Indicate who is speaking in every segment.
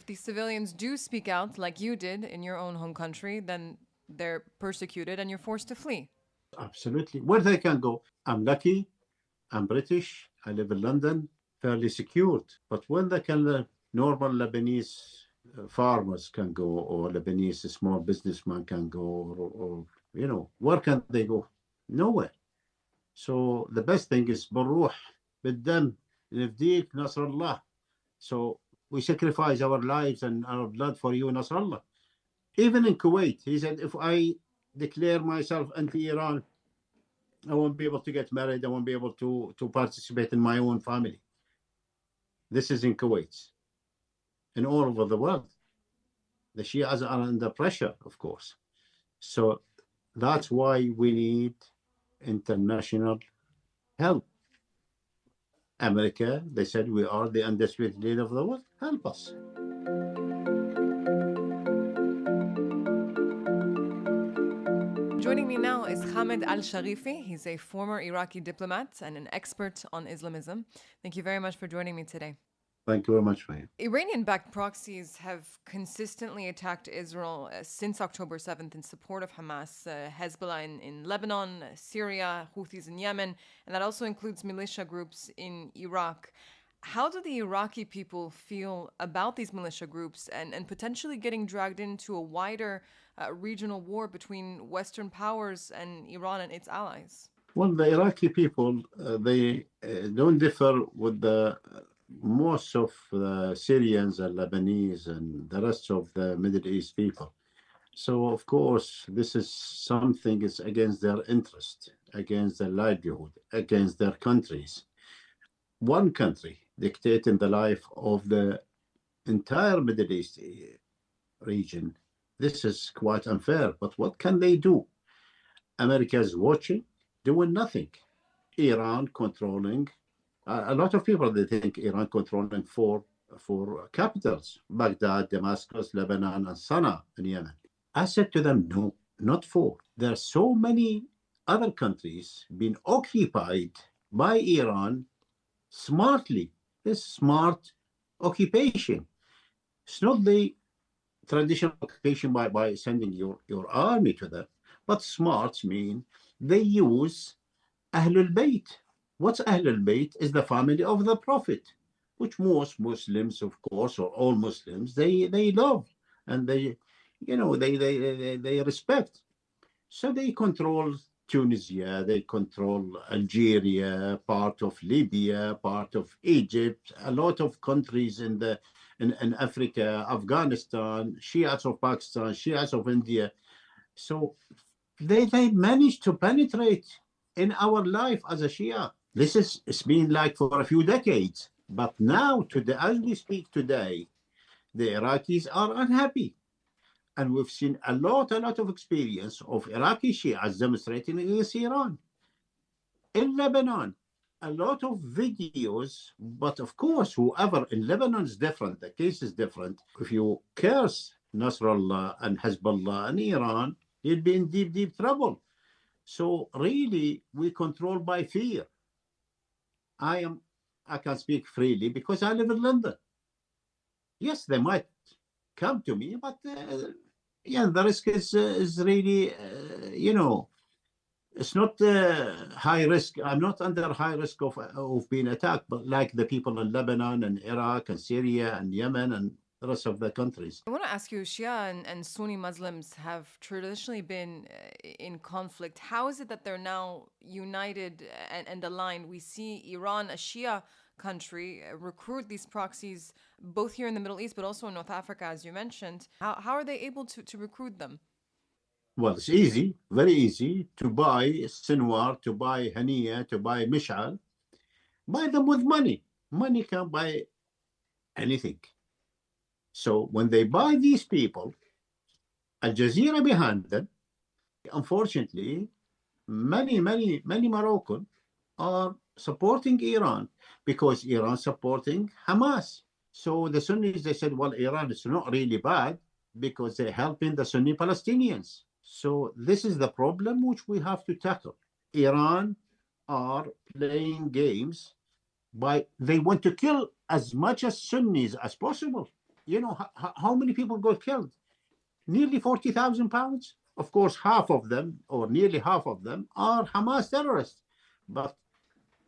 Speaker 1: these civilians do speak out like you did in your own home country, then they're persecuted and you're forced to flee.
Speaker 2: Absolutely. Where they can go. I'm lucky. I'm British. I live in London, fairly secured. But when they can, normal Lebanese farmers can go, or Lebanese small businessman can go, or where can they go? Nowhere. So the best thing is بالروح بالدم نفديك نصر الله. So we sacrifice our lives and our blood for you, Nasrallah. Even in Kuwait, he said, if I declare myself anti-Iran, I won't be able to get married. I won't be able to participate in my own family. This is in Kuwait. And all over the world, the Shias are under pressure, of course. So that's why we need international help. America, they said, we are the undisputed leader of the world. Help us.
Speaker 1: Joining me now is Hamid Alsharifi. He's a former Iraqi diplomat and an expert on Islamism. Thank you very much for joining me today.
Speaker 2: Thank you very much, man.
Speaker 1: Iranian-backed proxies have consistently attacked Israel since October 7th in support of Hamas, Hezbollah in Lebanon, Syria, Houthis in Yemen, and that also includes militia groups in Iraq. How do the Iraqi people feel about these militia groups and potentially getting dragged into a wider regional war between Western powers and Iran and its allies?
Speaker 2: Well, the Iraqi people, they don't differ with the most of the Syrians and Lebanese and the rest of the Middle East people. So, of course, this is something is against their interest, against their livelihood, against their countries. One country dictating the life of the entire Middle East region. This is quite unfair, but what can they do? America is watching, doing nothing. Iran controlling. A lot of people, they think Iran controlling four capitals, Baghdad, Damascus, Lebanon, and Sana'a in Yemen. I said to them, no, not four. There are so many other countries being occupied by Iran smartly. This smart occupation. It's not the traditional occupation by sending your army to them, but smart mean they use Ahlul Bayt. What's Ahlul Bayt is the family of the Prophet, which most Muslims, of course, or all Muslims, they love and they respect. So they control Tunisia, they control Algeria, part of Libya, part of Egypt, a lot of countries in Africa, Afghanistan, Shias of Pakistan, Shias of India. So they managed to penetrate in our life as a Shia. It's been like for a few decades, but now, as we speak today, the Iraqis are unhappy. And we've seen a lot of experience of Iraqi Shias demonstrating against Iran. In Lebanon, a lot of videos, but of course, whoever in Lebanon is different, the case is different. If you curse Nasrallah and Hezbollah and Iran, you'll be in deep trouble. So really, we control by fear. I can speak freely because I live in London. Yes, they might come to me, but the risk is really, it's not high risk. I'm not under high risk of being attacked, but like the people in Lebanon and Iraq and Syria and Yemen and the rest of the countries.
Speaker 1: I want to ask you, Shia and Sunni Muslims have traditionally been in conflict. How is it that they're now united and aligned? We see Iran, a Shia country, recruit these proxies both here in the Middle East, but also in North Africa, as you mentioned. How are they able to recruit them?
Speaker 2: Well, it's easy, very easy to buy Sinwar, to buy Haniya, to buy Mish'al. Buy them with money. Money can buy anything. So when they buy these people, Al Jazeera behind them, unfortunately, many Moroccan are supporting Iran because Iran supporting Hamas. So the Sunnis, they said, well, Iran is not really bad because they're helping the Sunni Palestinians. So this is the problem which we have to tackle. Iran are playing games they want to kill as much as Sunnis as possible. you know, how many people got killed? Nearly 40,000 pounds. Of course, half of them, or nearly half of them, are Hamas terrorists. But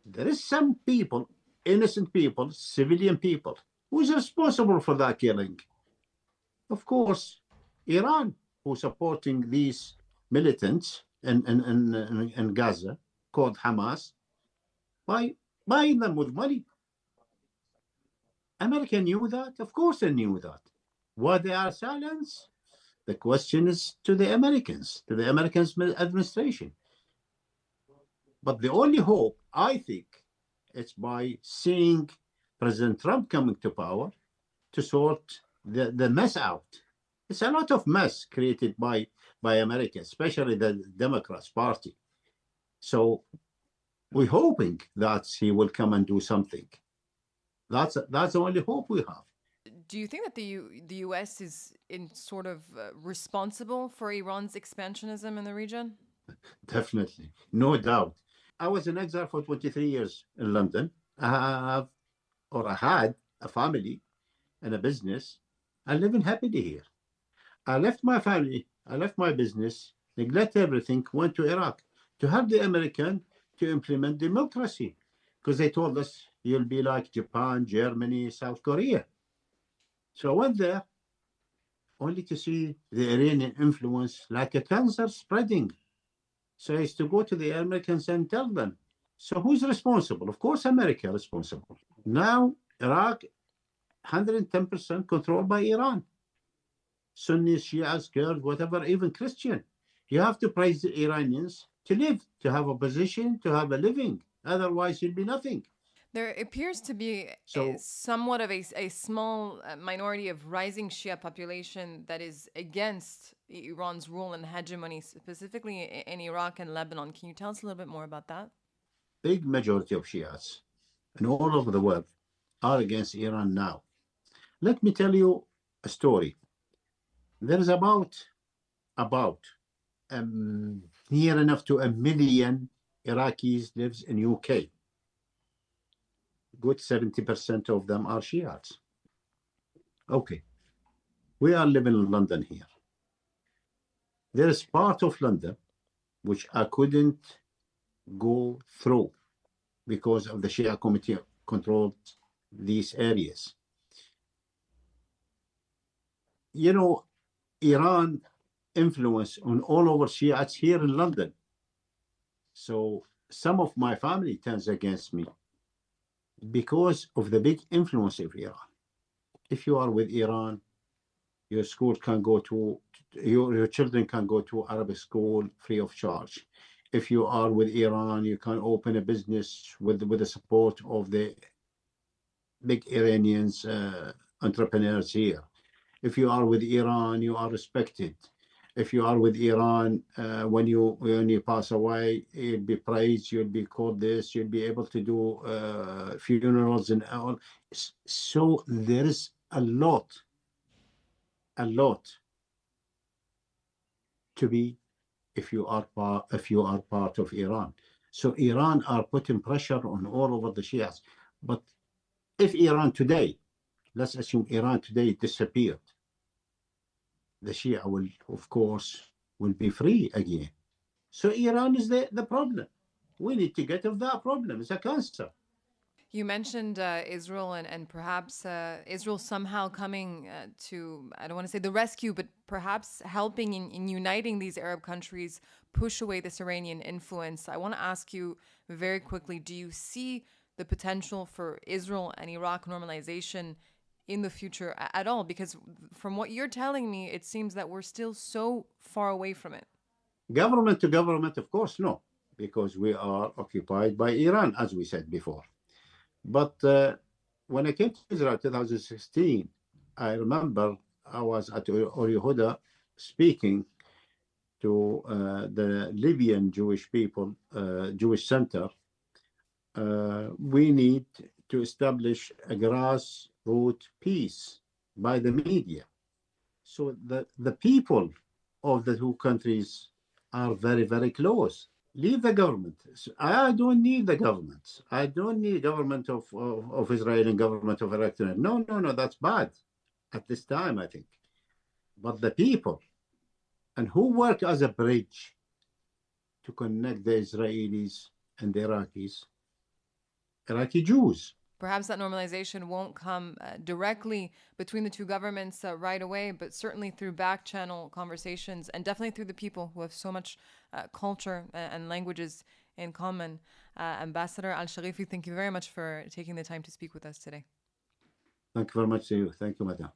Speaker 2: there is some people, innocent people, civilian people, who is responsible for that killing. Of course, Iran, who's supporting these militants in Gaza, called Hamas, by buying them with money. America knew that. Of course they knew that. Why they are silent? The question is to the Americans administration. But the only hope, I think, is by seeing President Trump coming to power to sort the mess out. It's a lot of mess created by America, especially the Democrats Party. So we're hoping that he will come and do something. That's the only hope we have.
Speaker 1: Do you think that the U.S. is sort of responsible for Iran's expansionism in the region?
Speaker 2: Definitely, no doubt. I was in exile for 23 years in London. I had a family and a business. I live happily here. I left my family, I left my business, neglect everything, went to Iraq to help the American to implement democracy, because they told us you'll be like Japan, Germany, South Korea. So I went there only to see the Iranian influence like a cancer spreading. So I used to go to the Americans and tell them, so who's responsible? Of course, America is responsible. Now, Iraq, 110% controlled by Iran. Sunnis, Shias, Kurds, whatever, even Christian. You have to praise the Iranians to live, to have a position, to have a living. Otherwise, you'll be nothing.
Speaker 1: There appears to be somewhat of a small minority of rising Shia population that is against Iran's rule and hegemony, specifically in Iraq and Lebanon. Can you tell us a little bit more about that?
Speaker 2: Big majority of Shias and all over the world are against Iran now. Let me tell you a story. There is about near enough to 1 million Iraqis lives in UK. Good 70% of them are Shias. Okay. We are living in London here. There is part of London which I couldn't go through because of the Shia committee controlled these areas. You know, Iran influence on all over Shiites here in London. So some of my family turns against me because of the big influence of Iran. If you are with Iran, your school can go to, your children can go to Arabic school free of charge. If you are with Iran, you can open a business with the support of the big Iranians, entrepreneurs here. If you are with Iran, you are respected. If you are with Iran, when you pass away, you'll be praised, you'll be called this, you'll be able to do funerals and all. So there is a lot to be if you are part of Iran. So Iran are putting pressure on all over the Shias. But if Iran today, let's assume Iran today disappeared, the Shia will, of course, will be free again. So Iran is the problem. We need to get off that problem. It's a cancer.
Speaker 1: You mentioned Israel and perhaps Israel somehow coming to, I don't want to say the rescue, but perhaps helping in uniting these Arab countries, push away this Iranian influence. I want to ask you very quickly, do you see the potential for Israel and Iraq normalization in the future at all? Because from what you're telling me, it seems that we're still so far away from it.
Speaker 2: Government to government, of course, no, because we are occupied by Iran, as we said before. But when I came to Israel in 2016, I remember I was at Or Yehuda speaking to the Libyan Jewish people, Jewish Center. We need to establish a grassroots peace by the media. So the people of the two countries are very, very close. Leave the government. I don't need the government. I don't need government of Israel and government of Iraq. No, that's bad. at this time, I think. But the people, and who work as a bridge to connect the Israelis and the Iraqi Jews.
Speaker 1: Perhaps that normalization won't come directly between the two governments right away, but certainly through back channel conversations and definitely through the people who have so much culture and languages in common. Ambassador Alsharifi, thank you very much for taking the time to speak with us today.
Speaker 2: Thank you very much to you. Thank you, Madam.